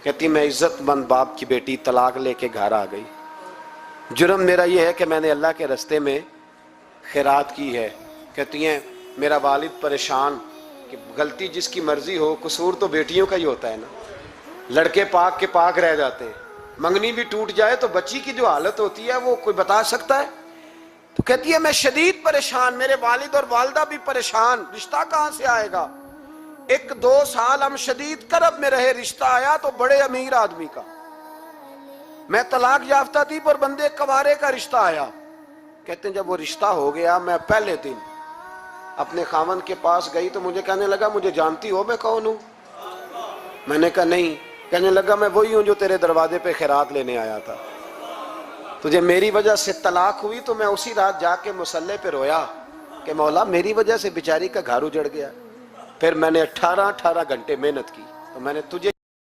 कहती मैं इज्जतमंद बाप की बेटी तलाक लेके घर आ गई। जुर्म मेरा ये है कि मैंने अल्लाह के रास्ते में खैरात की है। कहती हैं मेरा वालिद परेशान कि गलती जिसकी मर्जी हो, कसूर तो बेटियों का ही होता है ना। लड़के पाक के पाक रह जाते हैं, मंगनी भी टूट जाए तो बच्ची की जो हालत होती है वो कोई बता सकता है। तो कहती है मैं शदीद परेशान, मेरे वालिद और वालदा भी परेशान, रिश्ता कहां से आएगा। 1-2 साल हम शदीद करब में रहे, रिश्ता आया तो बड़े अमीर आदमी का। मैं तलाक याफ्ता थी पर बंदे कवारे का रिश्ता आया। कहते हैं जब वो रिश्ता हो गया, मैं पहले दिन अपने खामन के पास गई तो मुझे कहने लगा मुझे जानती हो मैं कौन हूं। मैंने कहा नहीं। कहने लगा मैं वही हूं जो तेरे दरवाजे पे खैरात लेने आया था। तुझे मेरी वजह से तलाक हुई तो मैं उसी रात जाके मुसल्ले पे रोया कि मौला मेरी वजह से बेचारी का घर उजड़ गया। फिर मैंने 18 घंटे मेहनत की तो मैंने तुझे